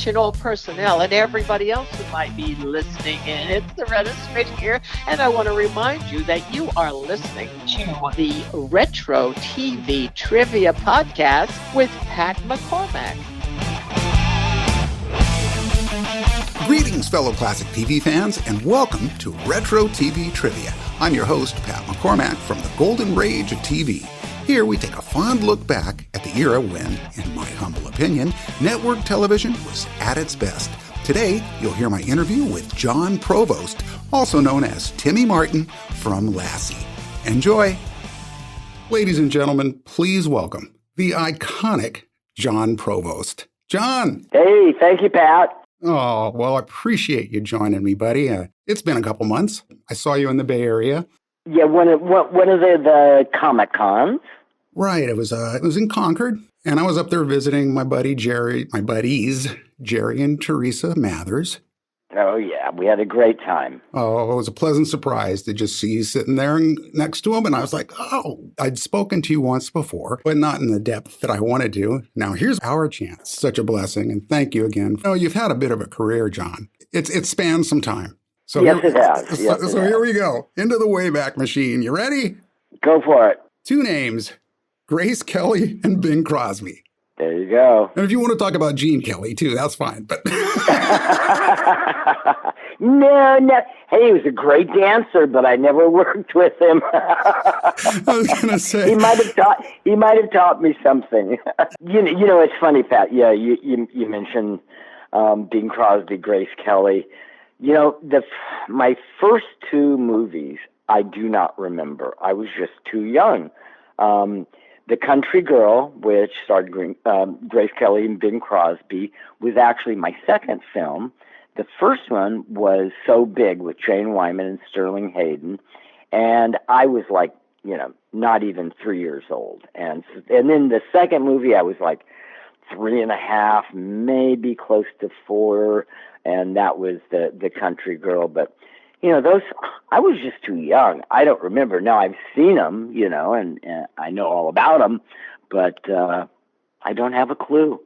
attention all personnel and everybody else who might be listening in. It's Loretta Smith here, and I want to remind you that you are listening to the Retro TV Trivia Podcast with Pat McCormack. Greetings, fellow classic TV fans, and welcome to Retro TV Trivia. I'm your host, Pat McCormack, from the golden rage of TV. Here we take a fond look back at the era when, in my humble opinion, network television was at its best. Today, you'll hear my interview with Jon Provost, also known as Timmy Martin from Lassie. Enjoy! Ladies and gentlemen, please welcome the iconic Jon Provost. Jon! Hey, thank you, Pat. Oh, well, I appreciate you joining me, buddy. It's been a couple months. I saw you in the Bay Area. Yeah, one of the Comic Cons. Right. It was in Concord, and I was up there visiting my buddies, Jerry and Teresa Mathers. Oh, yeah. We had a great time. Oh, it was a pleasant surprise to just see you sitting there next to him. And I was like, oh, I'd spoken to you once before, but not in the depth that I wanted to. Now, here's our chance. Such a blessing. And thank you again. You know, you've had a bit of a career, Jon. It spans some time. So yes, it has. Here we go. Into the Wayback Machine. You ready? Go for it. Two names, Grace Kelly and Bing Crosby. There you go. And if you want to talk about Gene Kelly, too, that's fine. But No. Hey, he was a great dancer, but I never worked with him. I was going to say he might have taught me something. You know, it's funny, Pat. Yeah, you mentioned Bing Crosby, Grace Kelly. You know, my first two movies I do not remember. I was just too young. The Country Girl, which starred Grace Kelly and Bing Crosby, was actually my second film. The first one was So Big with Jane Wyman and Sterling Hayden, and I was like, you know, not even 3 years old. And then the second movie, I was like 3.5, maybe close to 4, and that was the Country Girl. But you know, those, I was just too young. I don't remember. Now, I've seen them, you know, and I know all about them, but I don't have a clue.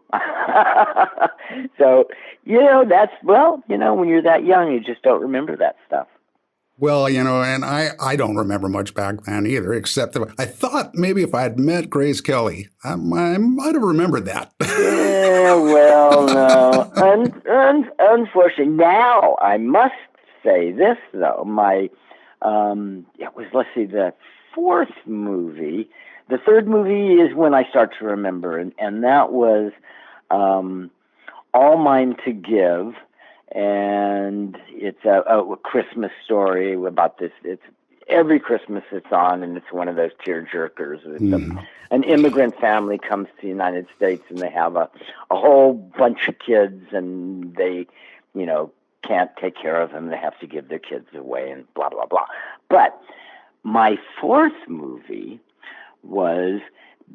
So, you know, when you're that young, you just don't remember that stuff. Well, you know, and I don't remember much back then either, except that I thought maybe if I had met Grace Kelly, I might have remembered that. Yeah, well, no. Unfortunately, now I must say this, though. The fourth movie. The third movie is when I start to remember, and that was All Mine to Give, and it's a Christmas story about this. It's every Christmas it's on, and it's one of those tear-jerkers. An immigrant family comes to the United States, and they have a whole bunch of kids, and they, you know, can't take care of them. They have to give their kids away and blah, blah, blah. But my fourth movie was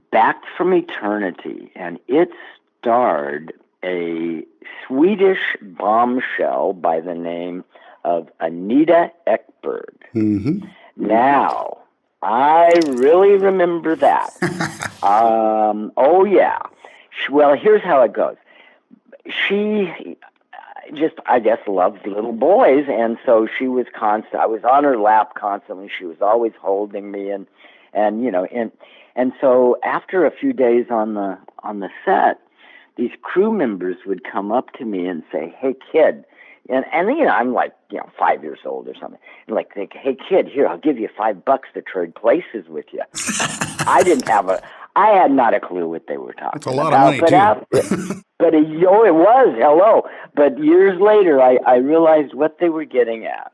Back from Eternity, and it starred a Swedish bombshell by the name of Anita Ekberg. Mm-hmm. Now, I really remember that. Oh, yeah. Well, here's how it goes. She just, I guess, loved little boys, and so she was constant. I was on her lap constantly. She was always holding me, and you know, and so after a few days on the set, these crew members would come up to me and say, "Hey, kid," and you know, I'm like, you know, 5 years old or something, and like, "Hey, kid, here, I'll give you $5 to trade places with you." I had not a clue what they were talking about. It's a lot of money, too. But it was, hello. But years later, I realized what they were getting at.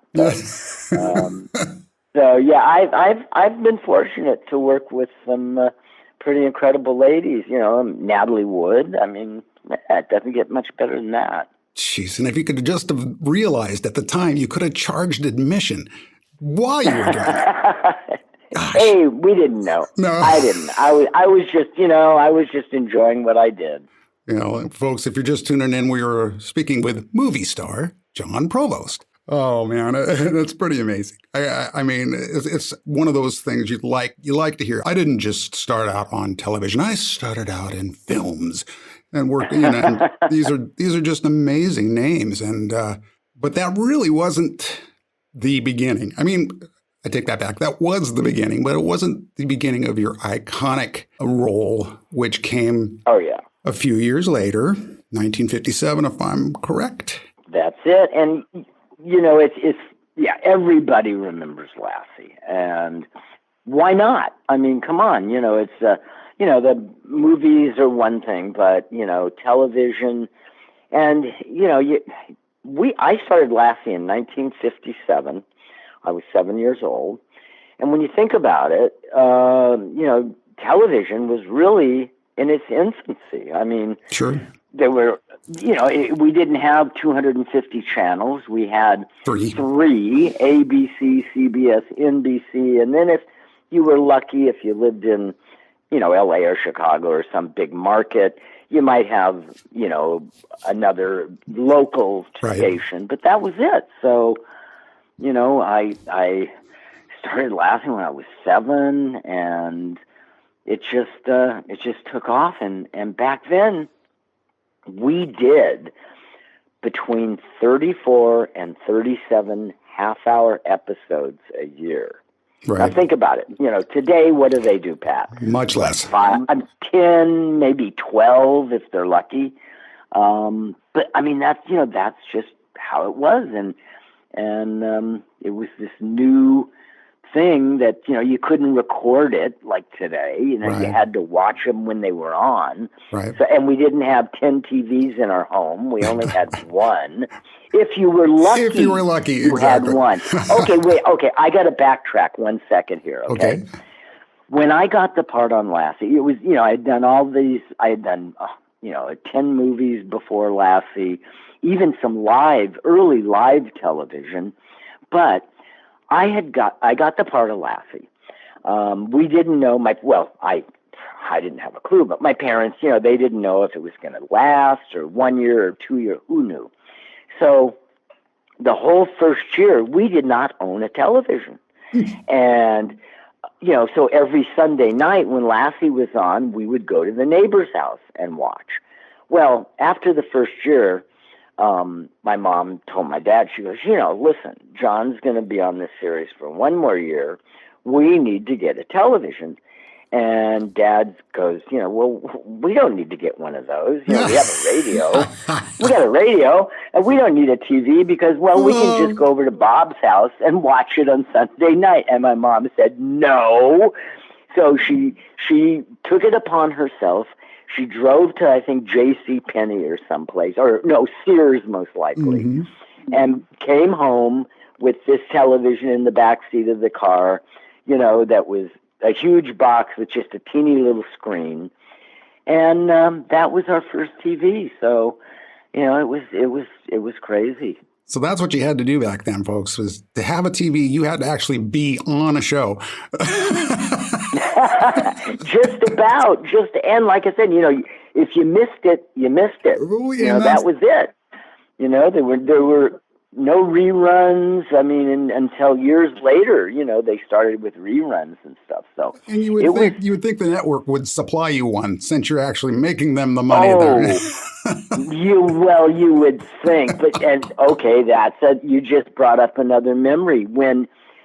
So yeah, I've been fortunate to work with some pretty incredible ladies. You know, Natalie Wood. I mean, it doesn't get much better than that. Jeez, and if you could just have realized at the time, you could have charged admission while you were doing it. Hey, we didn't know. No, I didn't. I was just enjoying what I did. You know, folks, if you're just tuning in, we were speaking with movie star Jon Provost. Oh man, that's pretty amazing. I mean, it's one of those things you like to hear. I didn't just start out on television. I started out in films. and work. And these are just amazing names. And but that really wasn't the beginning. I mean, I take that back. That was the beginning, but it wasn't the beginning of your iconic role, which came a few years later, 1957, if I'm correct. That's it. And, it's everybody remembers Lassie. And why not? I mean, come on, it's, the movies are one thing, but, television and, I started Lassie in 1957. I was 7 years old. And when you think about it, television was really in its infancy. I mean, sure. There were, we didn't have 250 channels. We had three, ABC, CBS, NBC. And then if you were lucky, if you lived in, LA or Chicago or some big market, you might have, another local station, but that was it. So, I started laughing when I was 7, and it just took off. And back then, we did between 34 and 37 half-hour episodes a year. Right. Now think about it. Today, what do they do, Pat? Much less. 10, maybe 12 if they're lucky. But I mean, that's just how it was. And it was this new thing that, you couldn't record it like today. You had to watch them when they were on. Right. So, and we didn't have 10 TVs in our home. We only had one. If you were lucky. You had one. Okay. I got to backtrack 1 second here. Okay. When I got the part on Lassie, it was, I had done all these, 10 movies before Lassie, even some early live television. But I got the part of Lassie. We didn't know I didn't have a clue, but my parents, they didn't know if it was going to last or 1 year or 2 years, who knew? So the whole first year, we did not own a television. And, so every Sunday night when Lassie was on, we would go to the neighbor's house and watch. Well, after the first year, my mom told my dad, she goes, listen, John's going to be on this series for 1 more year. We need to get a television. And Dad goes, well, we don't need to get one of those. We have a radio. We got a radio, and we don't need a TV because, we can just go over to Bob's house and watch it on Sunday night. And my mom said, no. So she took it upon herself. She drove to, I think, J.C. Penney or someplace, or no, Sears most likely, and came home with this television in the back seat of the car, that was a huge box with just a teeny little screen. And that was our first TV. So, it was crazy. So that's what you had to do back then, folks, was to have a TV, you had to actually be on a show. And like I said, if you missed it, you missed it. That was it. There were no reruns. I mean, until years later, they started with reruns and stuff. So, and you would think the network would supply you one since you're actually making them the money. You would think, but you just brought up another memory.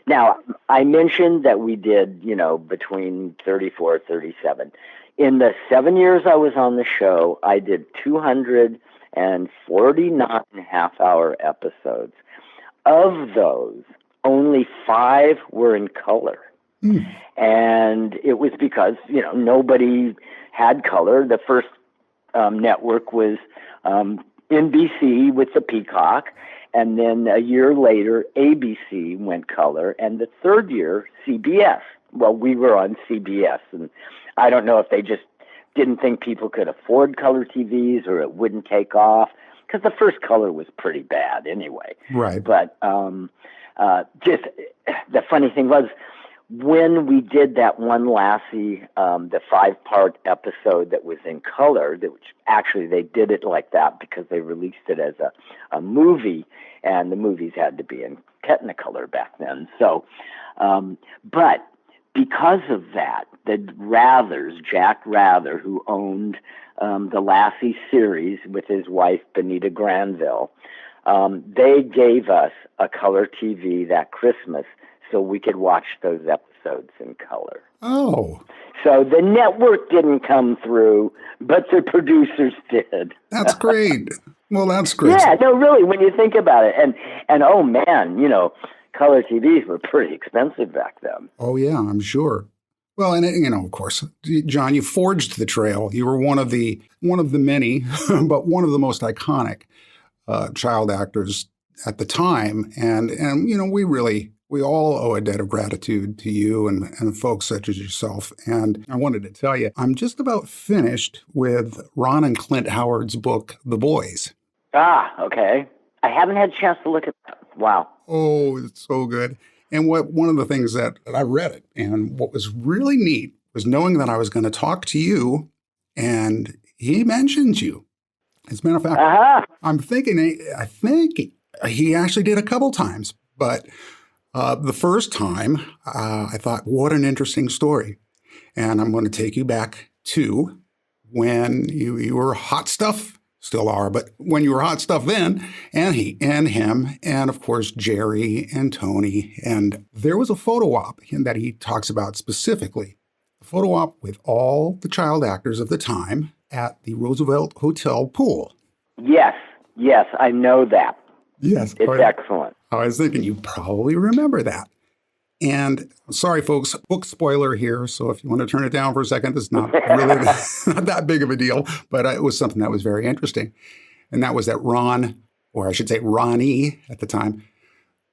Now I mentioned that we did, between 34 and 37. In the 7 years I was on the show, I did 249 half-hour episodes. Of those, only 5 were in color. And it was because, nobody had color. The first network was NBC with the Peacock. And then a year later, ABC went color. And the third year, CBS. Well, we were on CBS. And I don't know if they just didn't think people could afford color TVs or it wouldn't take off, because the first color was pretty bad anyway. Right. But just the funny thing was, when we did that one Lassie, the 5-part episode that was in color, which actually they did it like that because they released it as a movie, and the movies had to be in Technicolor back then. So, but because of that, the Rathers, Jack Rather, who owned the Lassie series with his wife, Benita Granville, they gave us a color TV that Christmas so we could watch those episodes in color. Oh. So the network didn't come through, but the producers did. That's great. Well, that's great. Yeah, no, really, when you think about it. And oh, man, color TVs were pretty expensive back then. Oh, yeah, I'm sure. Well, and of course, Jon, you forged the trail. You were one of the many, but one of the most iconic child actors at the time. And we all owe a debt of gratitude to you and folks such as yourself. And I wanted to tell you, I'm just about finished with Ron and Clint Howard's book, The Boys. Ah, okay. I haven't had a chance to look at that. Wow. Oh, it's so good. And one of the things that I read it, and what was really neat was knowing that I was going to talk to you, and he mentions you. As a matter of fact, I think he actually did a couple times, but the first time I thought, what an interesting story. And I'm going to take you back to when you were hot stuff. Still are, but when you were hot stuff then, and he and him, and of course, Jerry and Tony. And there was a photo op that he talks about specifically, a photo op with all the child actors of the time at the Roosevelt Hotel pool. Yes, I know that. Yes. It's excellent. I was thinking you probably remember that. And sorry, folks, book spoiler here. So if you want to turn it down for a second, it's not really not that big of a deal, but it was something that was very interesting. And that was that Ron, or I should say Ronnie at the time,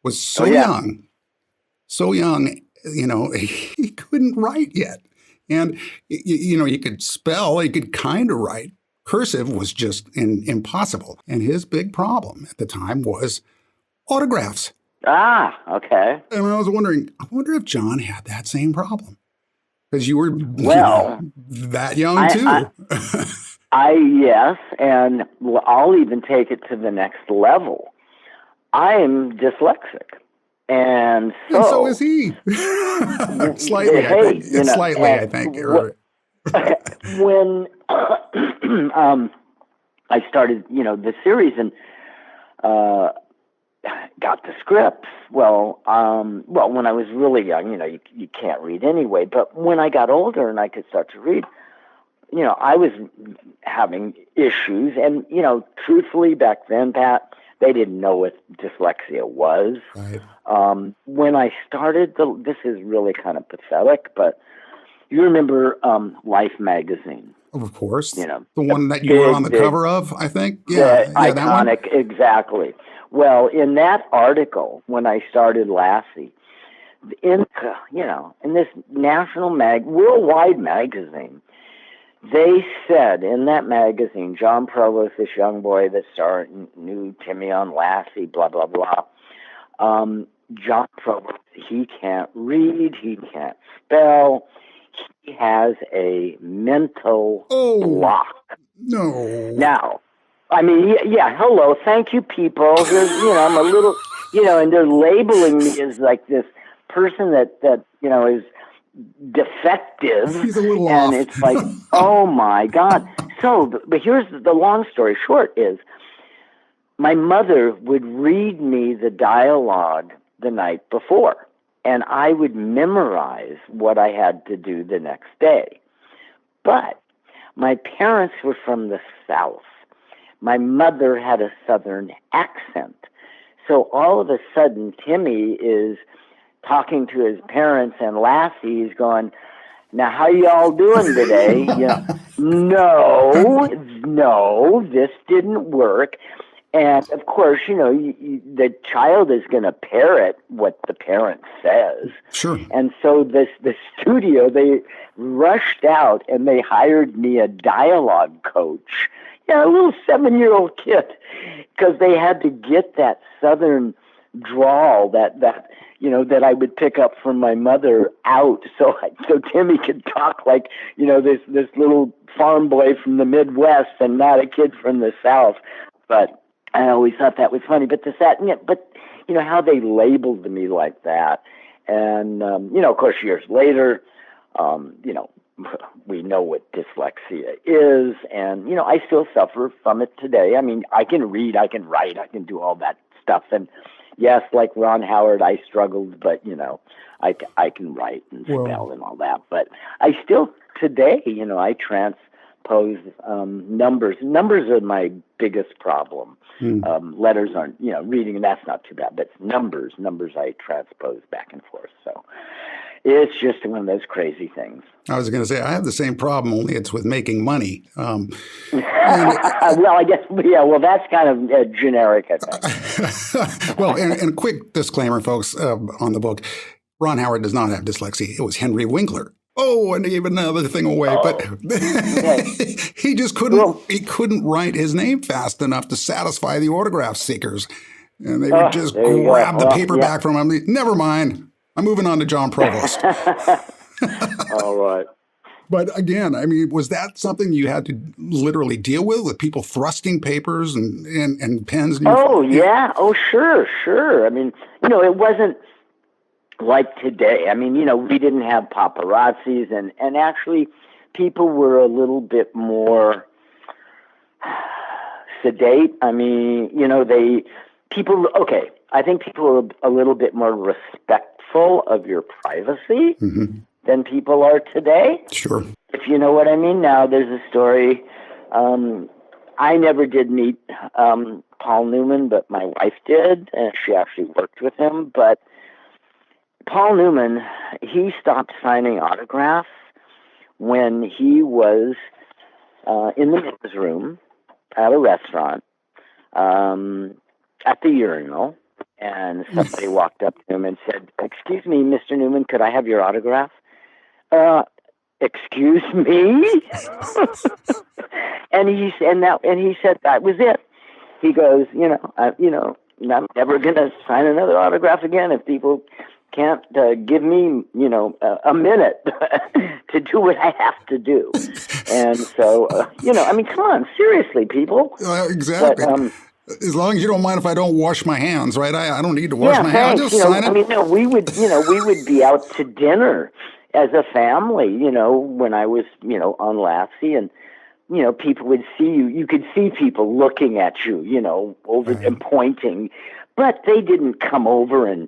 was so young, he couldn't write yet. And, you could spell, he could kind of write. Cursive was just impossible. And his big problem at the time was autographs. Ah, okay. And I was wondering, I wonder if Jon had that same problem. Because you were that young too. Yes, and I'll even take it to the next level. I am dyslexic. And so is he. Slightly, I think. When I started, the series and got the scripts. Well, when I was really young, you can't read anyway. But when I got older and I could start to read, I was having issues. And, truthfully, back then, Pat, they didn't know what dyslexia was. Right. When I started, this is really kind of pathetic, but you remember Life magazine? Of course. The one that you were on the cover of, I think. Yeah, iconic, exactly. Well, in that article, when I started Lassie, in this national worldwide magazine, they said in that magazine, Jon Provost, this young boy that knew Timmy on Lassie, blah, blah, blah. Jon Provost, he can't read, he can't spell, he has a mental block. No. Now, I mean, hello, thank you, people. I'm a little, and they're labeling me as like this person that is defective. He's a little and off. It's like, oh my God. So, but here's the long story short is, my mother would read me the dialogue the night before, and I would memorize what I had to do the next day. But my parents were from the South. My mother had a Southern accent. So all of a sudden, Timmy is talking to his parents, and Lassie's going, now, how y'all doing today? No, this didn't work. And, of course, the child is going to parrot what the parent says. Sure. And so the studio, they rushed out and they hired me a dialogue coach. A little 7-year-old kid, because they had to get that Southern drawl that I would pick up from my mother out, so Timmy could talk like this little farm boy from the Midwest and not a kid from the South. But I always thought that was funny. But how they labeled me like that, And, of course, years later, we know what dyslexia is. And, I still suffer from it today. I mean, I can read, I can write, I can do all that stuff. And yes, like Ron Howard, I struggled, but, I can write and spell and all that. But I still, today, I transpose numbers. Numbers are my biggest problem. Letters aren't, reading, and that's not too bad. But numbers I transpose back and forth. So it's just one of those crazy things. I was going to say, I have the same problem, only it's with making money. Well, I guess, that's kind of generic, I think. Well, and a quick disclaimer, folks, on the book. Ron Howard does not have dyslexia. It was Henry Winkler. Oh, and he gave another thing away, but he just couldn't write his name fast enough to satisfy the autograph seekers. And they would just grab the paperback from him. Never mind. I'm moving on to Jon Provost. All right. But again, I mean, was that something you had to literally deal with people thrusting papers and pens? Yeah. Oh, sure. I mean, it wasn't like today. I mean, we didn't have paparazzis, and actually people were a little bit more sedate. I mean, I think people were a little bit more respectful of your privacy than people are today. Sure. If you know what I mean. Now, there's a story. I never did meet Paul Newman, but my wife did, and she actually worked with him. But Paul Newman, he stopped signing autographs when he was in the men's room at a restaurant at the urinal, and somebody walked up to him and said, "Excuse me, Mr. Newman, could I have your autograph?" Excuse me? and he said that was it. He goes, I'm never going to sign another autograph again if people can't give me, a minute to do what I have to do. And so, I mean, come on, seriously, people. Exactly. But, as long as you don't mind if I don't wash my hands, right? I don't need to wash my hands. I'll just sign it. I mean, no, we would be out to dinner as a family, when I was, on Lassie, and, people would see you. You could see people looking at you, over and pointing, but they didn't come over and,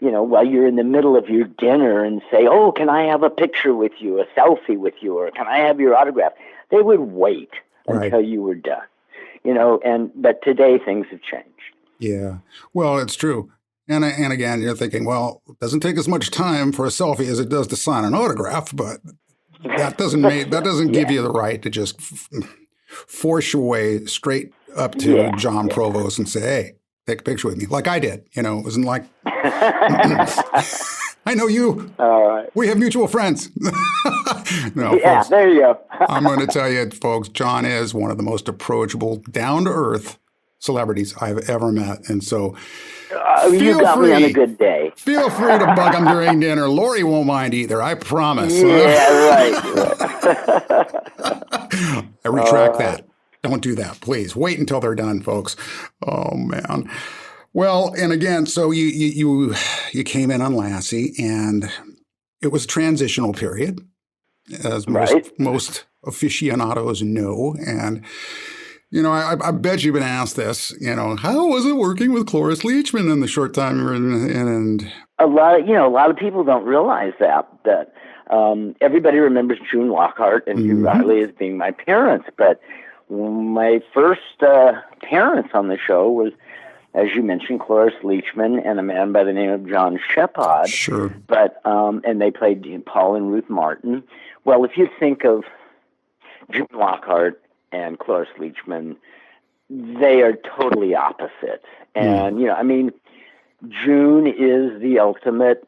while you're in the middle of your dinner and say, "Oh, can I have a picture with you, a selfie with you, or can I have your autograph?" They would wait until you were done, but today things have changed. Yeah, well, it's true. And again, you're thinking, well, it doesn't take as much time for a selfie as it does to sign an autograph, but that doesn't give you the right to just force your way straight up to Jon Provost and say, "Hey, take a picture with me," like I did. It wasn't like, "I know you. All right. We have mutual friends." No, folks, there you go. I'm going to tell you, folks, Jon is one of the most approachable, down-to-earth celebrities I've ever met. And so you got me on a good day. Feel free to bug him during dinner. Lori won't mind either, I promise. Yeah, right. I retract that. Don't do that, please. Wait until they're done, folks. Oh, man. Well, and again, so you came in on Lassie, and it was a transitional period, as most aficionados know. And I bet you've been asked this. How was it working with Cloris Leachman in the short time you were in? And a lot of people don't realize that everybody remembers June Lockhart and Hugh Riley as being my parents, but my first parents on the show was, as you mentioned, Cloris Leachman and a man by the name of John Shepard. Sure. But and they played Paul and Ruth Martin. Well, if you think of June Lockhart and Cloris Leachman, they are totally opposite. And June is the ultimate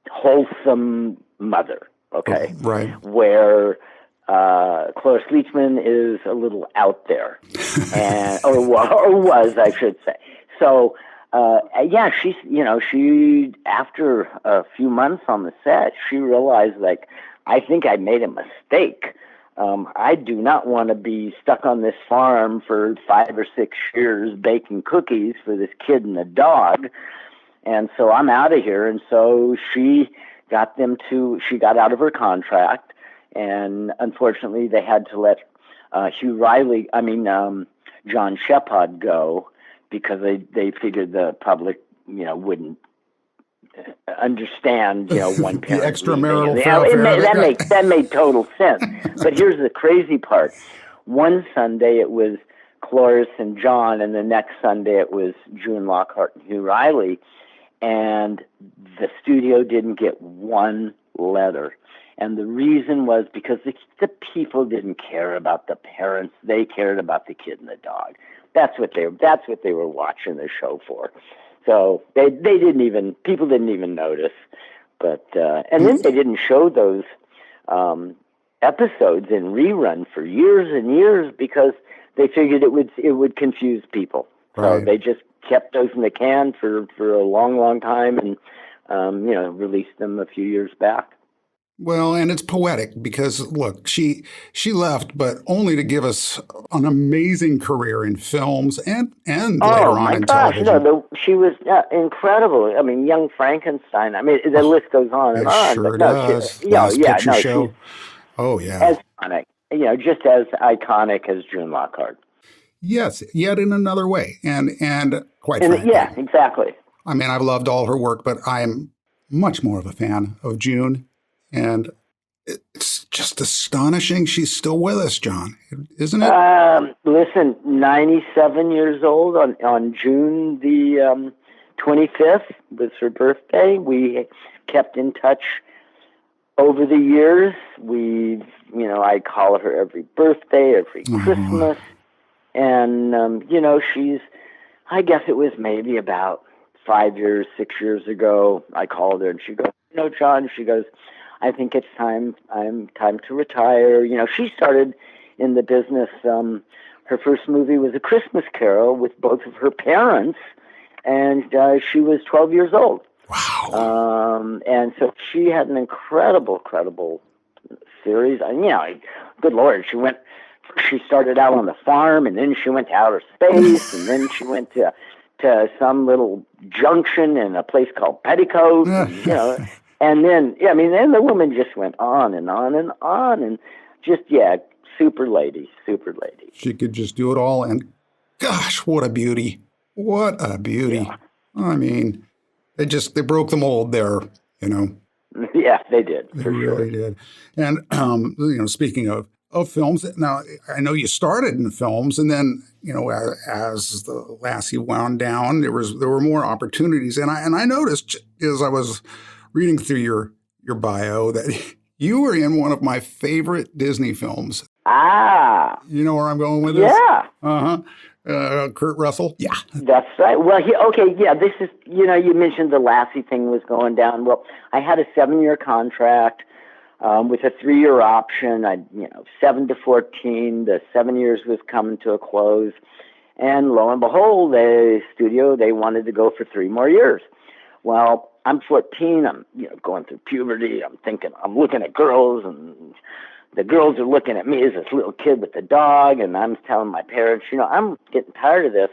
wholesome mother. Okay, right. Where Cloris Leachman is a little out there, or was, I should say. So, she after a few months on the set, she realized, like, I think I made a mistake. I do not want to be stuck on this farm for 5 or 6 years baking cookies for this kid and a dog. And so I'm out of here. And so she got out of her contract. And unfortunately, they had to let John Shepherd go because they figured the public, wouldn't understand, one The parent extramarital leaving. That made total sense. But here's the crazy part. One Sunday it was Cloris and John, and the next Sunday it was June Lockhart and Hugh Riley. And the studio didn't get one letter. And the reason was because the people didn't care about the parents. They cared about the kid and the dog. That's what they were watching the show for. So people didn't even notice. But and then they didn't show those episodes in rerun for years and years because they figured it would confuse people. Right. So they just kept those in the can for a long, long time and released them a few years back. Well, and it's poetic because, look, she left, but only to give us an amazing career in films and later on in television. No, she was incredible. I mean, Young Frankenstein. I mean, the list goes on and on. Sure does. Last Picture Show. Oh, yeah. Iconic. Just as iconic as June Lockhart. Yes, yet in another way. And quite frankly. Yeah, exactly. I mean, I've loved all her work, but I'm much more of a fan of June. And it's just astonishing she's still with us, Jon, isn't it? Listen, 97 years old on June the 25th was her birthday. We kept in touch over the years. I call her every birthday, every Christmas. And, I guess it was maybe about 6 years ago, I called her and she goes, Jon, she goes, I think it's time to retire. She started in the business. Her first movie was A Christmas Carol with both of her parents, and she was 12 years old. Wow. And so she had an incredible series. And, good Lord, she started out on the farm, and then she went to outer space, and then she went to some little junction in a place called Petticoat, and, and then, then the woman just went on and on and on, and just, super lady. She could just do it all, and gosh, what a beauty. What a beauty. Yeah. I mean, they broke the mold there, Yeah, they did. They really did. And, speaking of films, now, I know you started in films, and then, as the Lassie wound down, there were more opportunities. And I noticed as I was reading through your bio that you were in one of my favorite Disney films. Ah. You know where I'm going with this? Yeah. Uh-huh. Kurt Russell? Yeah. That's right. Well, this is, you mentioned the Lassie thing was going down. Well, I had a 7-year contract with a 3-year option. 7 to 14, the 7 years was coming to a close. And lo and behold, the studio, they wanted to go for 3 more years. Well, I'm 14. I'm, going through puberty. I'm thinking, I'm looking at girls, and the girls are looking at me as this little kid with the dog. And I'm telling my parents, I'm getting tired of this.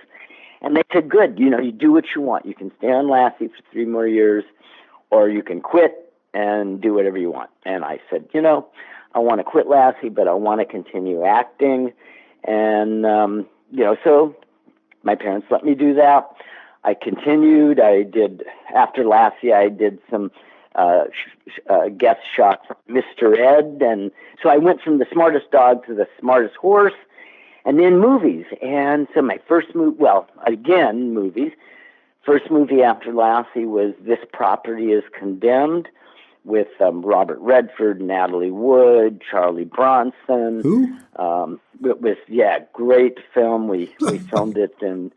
And they said, good, you do what you want. You can stay on Lassie for 3 more years, or you can quit and do whatever you want. And I said, I want to quit Lassie, but I want to continue acting. And, so my parents let me do that. I continued. After Lassie, I did some guest shots from Mr. Ed. And so I went from the smartest dog to the smartest horse, and then movies. And so my first movies. First movie after Lassie was This Property is Condemned with Robert Redford, Natalie Wood, Charlie Bronson. Who? It was, great film. We filmed it in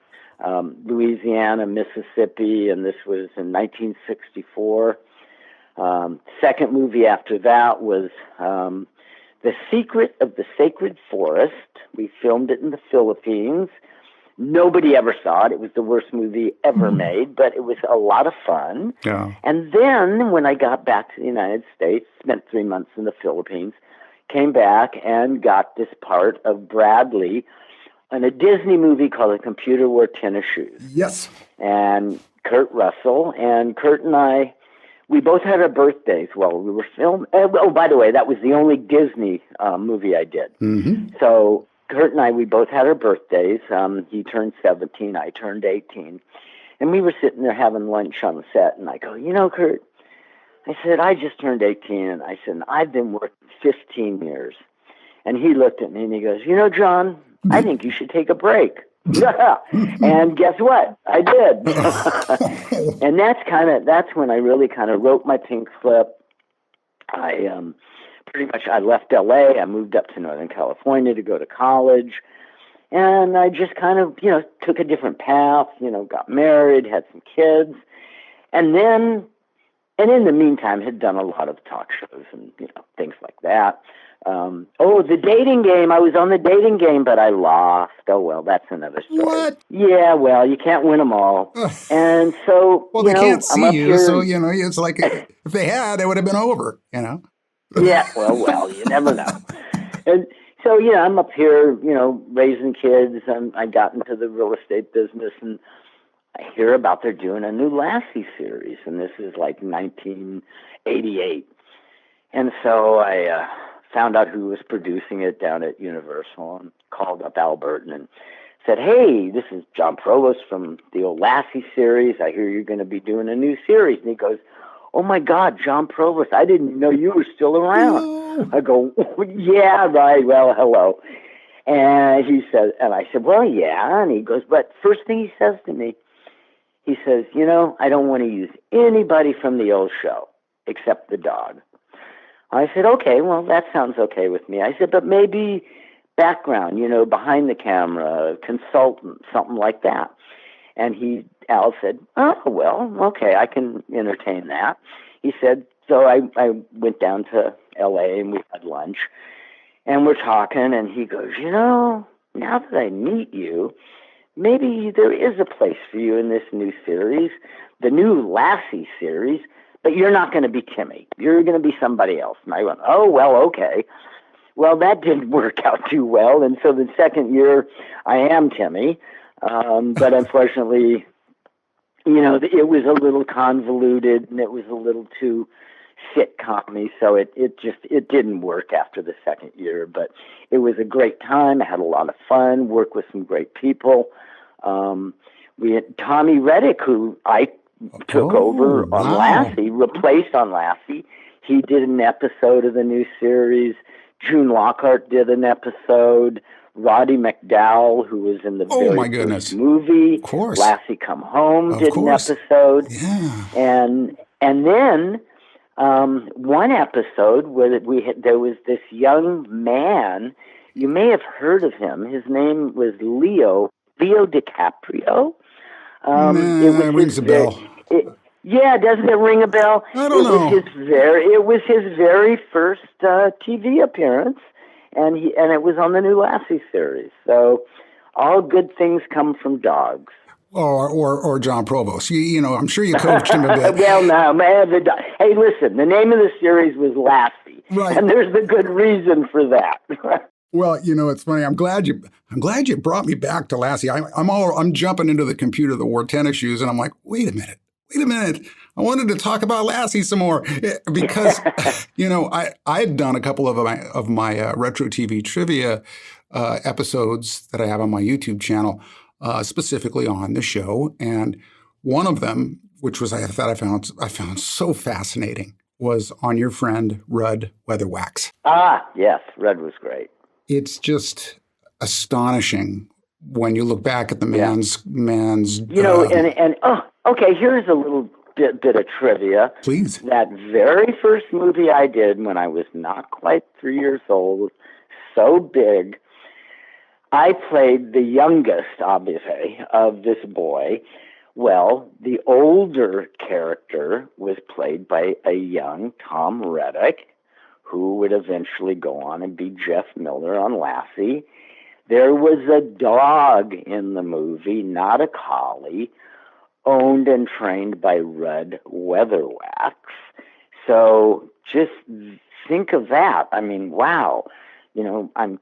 Louisiana, Mississippi, and this was in 1964. Second movie after that was The Secret of the Sacred Forest. We filmed it in the Philippines. Nobody ever saw it. It was the worst movie ever made, but it was a lot of fun. Yeah. And then when I got back to the United States, spent 3 months in the Philippines, came back and got this part of Bradley in a Disney movie called A Computer Wore Tennis Shoes. Yes. And Kurt Russell, and Kurt and I, we both had our birthdays while we were filming. Oh, by the way, that was the only Disney movie I did. Mm-hmm. So Kurt and I, we both had our birthdays. He turned 17, I turned 18. And we were sitting there having lunch on the set, and I go, Kurt, I said, I just turned 18, and I said, I've been working 15 years. And he looked at me, and he goes, John, I think you should take a break. And guess what? I did. And that's when I really kind of wrote my pink slip. I I left LA. I moved up to Northern California to go to college. And I just kind of, took a different path, got married, had some kids. And in the meantime, had done a lot of talk shows and, things like that. The dating game. I was on the dating game, but I lost. Oh, well, that's another story. What? Yeah, well, you can't win them all. And so, well, they can't see you, here. so, it's like if they had, it would have been over, Yeah, well, you never know. And so, I'm up here, raising kids, and I got into the real estate business, and I hear about they're doing a new Lassie series, and this is like 1988. And so I found out who was producing it down at Universal and called up Albert and said, hey, this is Jon Provost from the old Lassie series. I hear you're going to be doing a new series. And he goes, oh, my God, Jon Provost, I didn't know you were still around. Oh. I go, yeah, right, well, hello. And he said, and I said, well, yeah. And he goes, but first thing he says to me, he says, I don't want to use anybody from the old show except the dog. I said, okay, well, that sounds okay with me. I said, but maybe background, behind the camera, consultant, something like that. And Al said, oh, well, okay, I can entertain that. He said, so I went down to L.A. and we had lunch. And we're talking, and he goes, now that I meet you, maybe there is a place for you in this new series, the new Lassie series, but you're not going to be Timmy. You're going to be somebody else. And I went, oh, well, okay. Well, that didn't work out too well. And so the second year, I am Timmy. But unfortunately, it was a little convoluted and it was a little too sitcom-y. So it didn't work after the second year. But it was a great time. I had a lot of fun, worked with some great people. We had Tommy Reddick, who I took over on Lassie, replaced on Lassie. He did an episode of the new series. June Lockhart did an episode. Roddy McDowell, who was in the very first movie, of course. Lassie Come Home, did an episode. Yeah. And then one episode where there was this young man. You may have heard of him. His name was Leo DiCaprio. It rings a bell. Doesn't it ring a bell? I don't know. It was his very first TV appearance, and it was on the new Lassie series. So all good things come from dogs. Or Jon Provost. I'm sure you coached him a bit. Well, no, man. Hey, listen, the name of the series was Lassie, right? And there's a good reason for that. Well, it's funny. I'm glad you brought me back to Lassie. I'm jumping into the computer that wore tennis shoes, and I'm like, wait a minute. I wanted to talk about Lassie some more because, I had done a couple of my retro TV trivia episodes that I have on my YouTube channel, specifically on the show, and one of them, which was I found so fascinating, was on your friend Rudd Weatherwax. Ah, yes, Rudd was great. It's just astonishing when you look back at the man's. Okay, here's a little bit of trivia. Please. That very first movie I did when I was not quite 3 years old, so big, I played the youngest, obviously, of this boy. Well, the older character was played by a young Tom Reddick, who would eventually go on and be Jeff Miller on Lassie. There was a dog in the movie, not a collie, owned and trained by Rudd Weatherwax. So just think of that. I mean, wow. I'm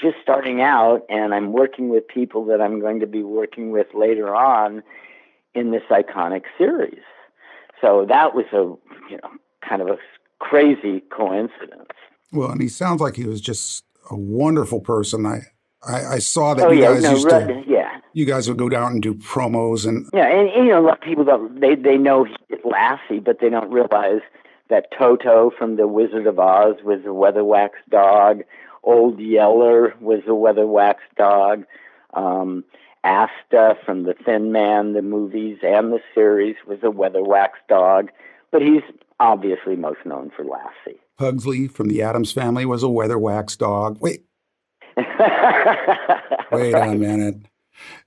just starting out, and I'm working with people that I'm going to be working with later on. in this iconic series. So that was kind of a crazy coincidence. Well, and he sounds like he was just a wonderful person. I saw that you guys would go down and do promos and a lot of people they know he's Lassie, but they don't realize that Toto from The Wizard of Oz was a Weatherwax dog. Old Yeller was a Weatherwax dog. Asta from The Thin Man, the movies and the series, was a Weatherwax dog. But he's obviously most known for Lassie. Pugsley from the Addams Family was a Weatherwax dog. Wait a minute.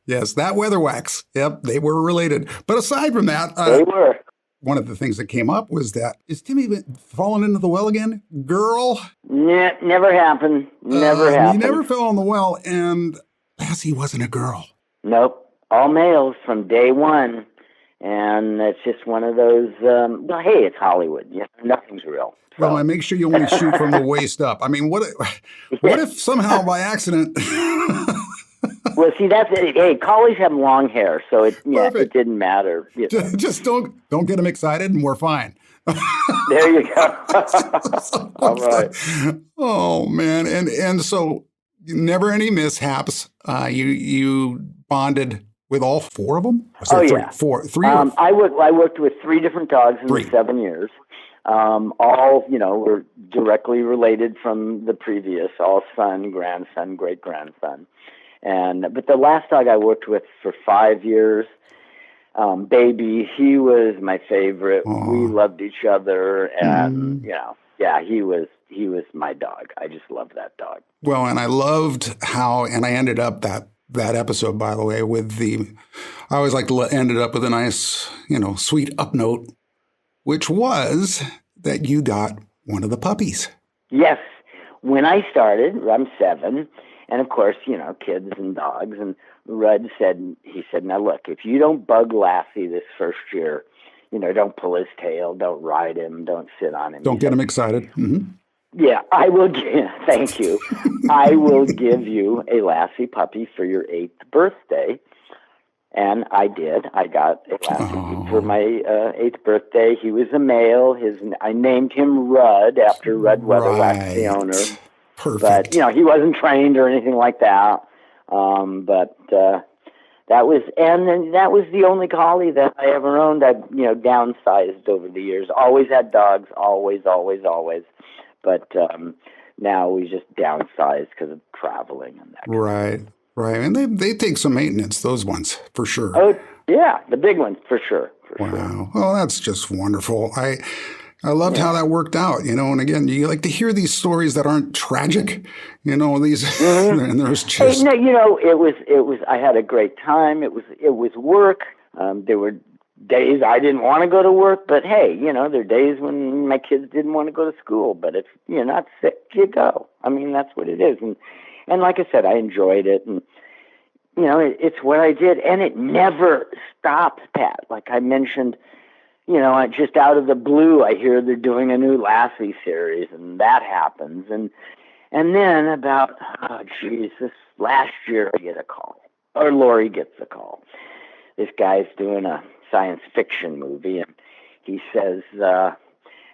Yes, that Weatherwax. Yep, they were related. But aside from that, they were. One of the things that came up was that, is Timmy falling into the well again? Girl? Never happened. Never happened. He never fell in the well, and Lassie wasn't a girl. Nope. All males from day one. And it's just one of those, hey, it's Hollywood. Nothing's real. So. Well, I make sure you only shoot from the waist up. I mean, what if somehow by accident... Well, see, that's it. Hey, collies have long hair, so it didn't matter. Just don't get them excited, and we're fine. There you go. All right. Oh man, and so never any mishaps. You bonded with all four of them. Three. I worked with three different dogs in the 7 years. All were directly related from the previous. All son, grandson, great grandson. But the last dog I worked with for 5 years, Baby, he was my favorite. Aww. We loved each other, and he was my dog. I just loved that dog. Well, and I loved how, and I ended up that episode, by the way, I always like to end it up with a nice, sweet up note, which was that you got one of the puppies. Yes, when I started, I'm 7. And of course, kids and dogs. And Rudd said, now look, if you don't bug Lassie this first year, don't pull his tail, don't ride him, don't sit on him. Don't get him excited. Mm-hmm. Yeah, I will. Thank you. I will give you a Lassie puppy for your 8th birthday. And I did. I got a Lassie for my 8th birthday. He was a male. I named him Rudd after Rudd Weatherwax, the owner. Perfect. But, he wasn't trained or anything like that. But that was the only collie that I ever owned. I've, downsized over the years. Always had dogs, always. But now we just downsized because of traveling and that. Right. And they take some maintenance, those ones, for sure. Oh, yeah, the big ones, for sure. Wow. Well, that's just wonderful. I loved how that worked out, and again, you like to hear these stories that aren't tragic, these, and there's just... Hey, it was, I had a great time. It was work. There were days I didn't want to go to work, but hey, there are days when my kids didn't want to go to school, but if you're not sick, you go. I mean, that's what it is. And like I said, I enjoyed it, and, it's what I did, and it never stopped, Pat. Like I mentioned, just out of the blue, I hear they're doing a new Lassie series, and that happens. And then about, this last year, I get a call, or Lori gets a call. This guy's doing a science fiction movie, and he says,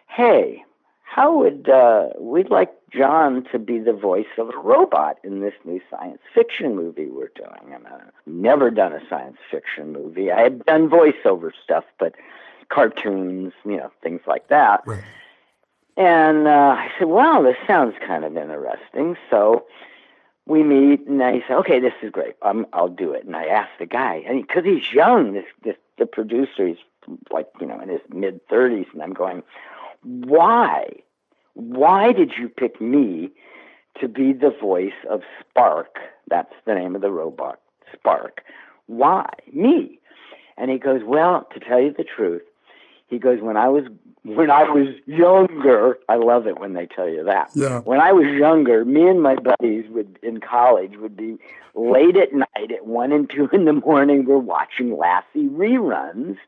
hey, how would, we'd like Jon to be the voice of a robot in this new science fiction movie we're doing. And I've never done a science fiction movie. I have done voiceover stuff, but cartoons, things like that. Right. And I said, well, this sounds kind of interesting. So we meet, and I said, okay, this is great. I'll do it. And I asked the guy, because he's young, the producer, he's like, in his mid-30s, and I'm going, why? Why did you pick me to be the voice of Spark? That's the name of the robot, Spark. Why? Me? And he goes, well, to tell you the truth, he goes, when I was younger, I love it when they tell you that. Yeah. When I was younger, me and my buddies in college would be late at night at 1 and 2 in the morning, we're watching Lassie reruns.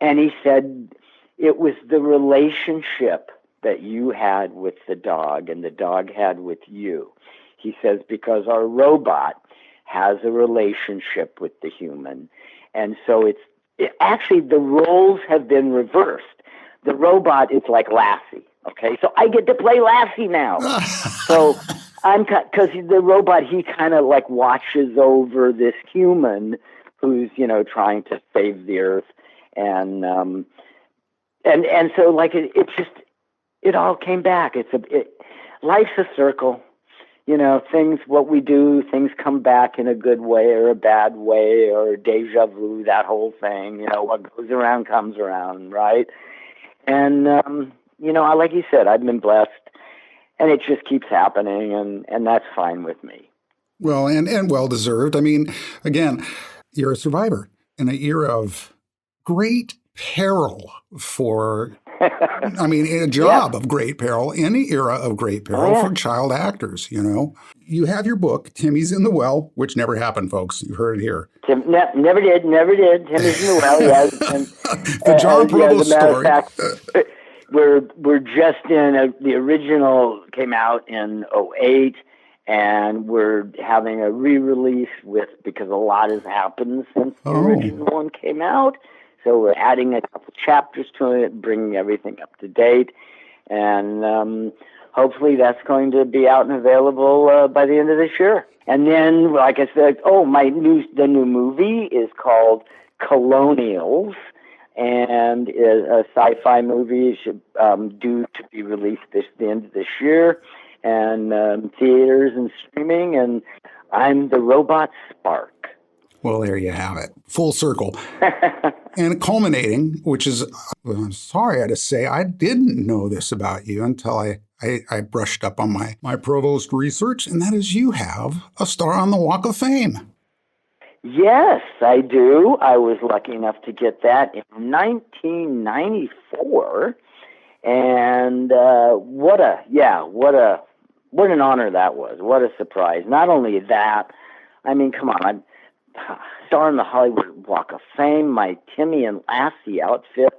And he said, it was the relationship that you had with the dog and the dog had with you. He says, because our robot has a relationship with the human. And so actually, the roles have been reversed. The robot is like Lassie. Okay, so I get to play Lassie now. So because the robot, he kind of like watches over this human who's, trying to save the earth, and so like it all came back. Life's a circle. What we do, things come back in a good way or a bad way, or deja vu, that whole thing. What goes around comes around, right? And, like you said, I've been blessed, and it just keeps happening, and that's fine with me. Well, and well-deserved. I mean, again, you're a survivor in an era of great peril a job of great peril, any era of great peril for child actors, You have your book, Timmy's in the Well, which never happened, folks. You heard it here. Never did. Timmy's in the Well, yes. And, the Jon Provost story. Fact, we're just in the original came out in 2008, and we're having a re-release because a lot has happened since the original one came out. So we're adding a couple chapters to it, bringing everything up to date, and hopefully that's going to be out and available by the end of this year. And then, like I said, the new movie is called Colonials, and is a sci-fi movie due to be released the end of this year, and theaters and streaming. And I'm the robot Spark. Well, there you have it. Full circle. And culminating, which is, I'm sorry I had to say, I didn't know this about you until I brushed up on my Provost research, and that is you have a star on the Walk of Fame. Yes, I do. I was lucky enough to get that in 1994. And what an honor that was. What a surprise. Not only that, I mean, come on, star in the Hollywood Walk of Fame. My Timmy and Lassie outfit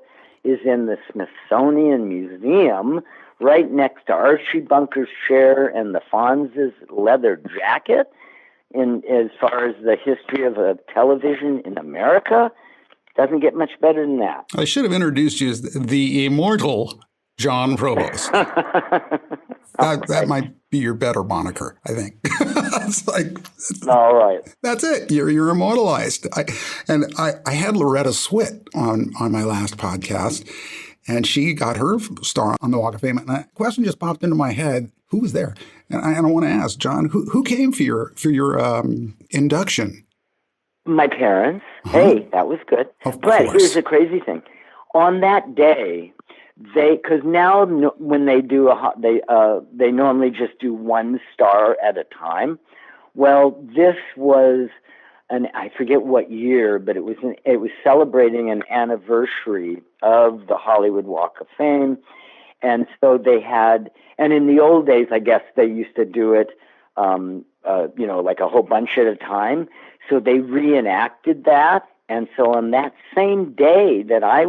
is in the Smithsonian Museum, right next to Archie Bunker's chair and the Fonz's leather jacket. As far as the history of television in America, doesn't get much better than that. I should have introduced you as the immortal Jon Provost. That might be your better moniker, I think. All right. That's it. You're immortalized. I had Loretta Swit on my last podcast, and she got her star on the Walk of Fame. And a question just popped into my head: who was there? And I want to ask Jon, who came for your induction? My parents. Uh-huh. Hey, that was good. But here's the crazy thing: on that day, because now when they do they normally just do one star at a time. Well, this was I forget what year, but it was celebrating an anniversary of the Hollywood Walk of Fame, and so they had. And in the old days, I guess they used to do it, like a whole bunch at a time. So they reenacted that, and so on that same day that I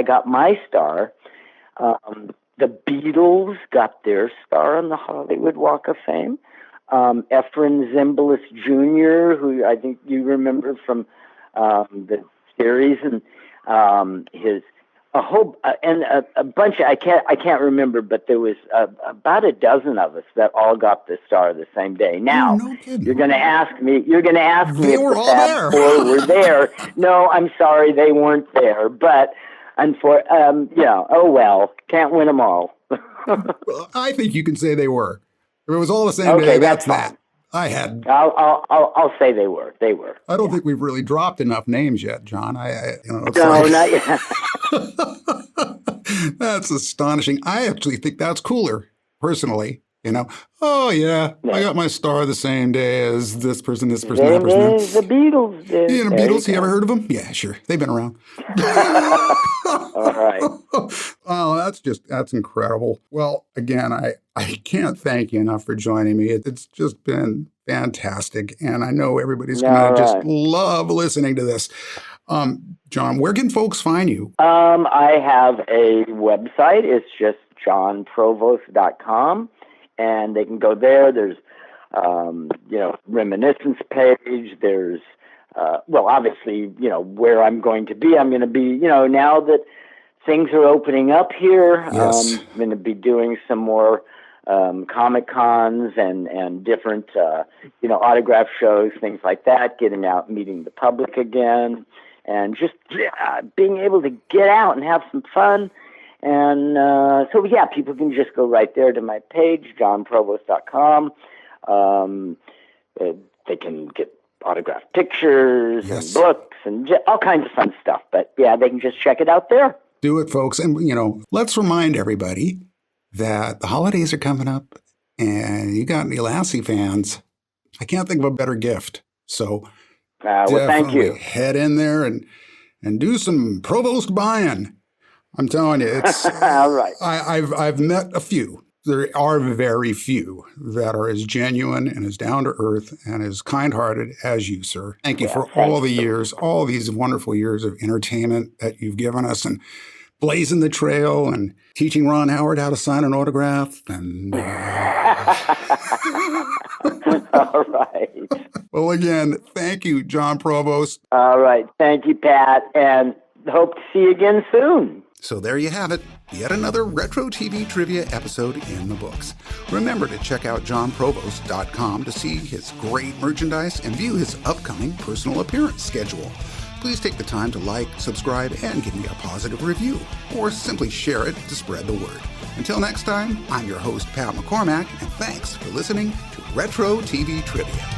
got my star, the Beatles got their star on the Hollywood Walk of Fame. Efren Zimbalist Jr., who I think you remember from the series, and a bunch. I can't remember, but there was about a dozen of us that all got the star the same day. Now, you're going to ask me. You're going to ask me if the Fab Four were there. No, I'm sorry, they weren't there. But oh well, can't win them all. Well, I think you can say they were. If it was all the same day, that's that. I'll say they were. They were. I don't think we've really dropped enough names yet, Jon. No, not yet. That's astonishing. I actually think that's cooler, personally. Oh yeah, I got my star the same day as this person, that person. The Beatles did. Yeah, the Beatles. You ever heard of them? Yeah, sure. They've been around. All right. Oh, that's incredible. Well, again, I can't thank you enough for joining me. It's just been fantastic, and I know everybody's going to just love listening to this. Jon, where can folks find you? I have a website. It's just jonprovost.com. And they can go there. There's, reminiscence page. There's well, obviously, where I'm going to be. I'm going to be, now that things are opening up here, Yes. I'm going to be doing some more Comic Cons and different, autograph shows, things like that, getting out, meeting the public again, and just being able to get out and have some fun. And so, people can just go right there to my page, jonprovost.com. They can get autographed pictures Yes. and books and all kinds of fun stuff. But, they can just check it out there. Do it, folks. And, let's remind everybody that the holidays are coming up, and you got any Lassie fans, I can't think of a better gift. So Thank you. Head in there and do some Provost buying. I'm telling you, it's all right. I've met a few. There are very few that are as genuine and as down to earth and as kind-hearted as you, sir. Thank you for all the years, all these wonderful years of entertainment that you've given us, and blazing the trail and teaching Ron Howard how to sign an autograph. And all right. Well, again, thank you, Jon Provost. All right. Thank you, Pat, and hope to see you again soon. So there you have it, yet another Retro TV Trivia episode in the books. Remember to check out jonprovost.com to see his great merchandise and view his upcoming personal appearance schedule. Please take the time to like, subscribe, and give me a positive review, or simply share it to spread the word. Until next time, I'm your host, Pat McCormack, and thanks for listening to Retro TV Trivia.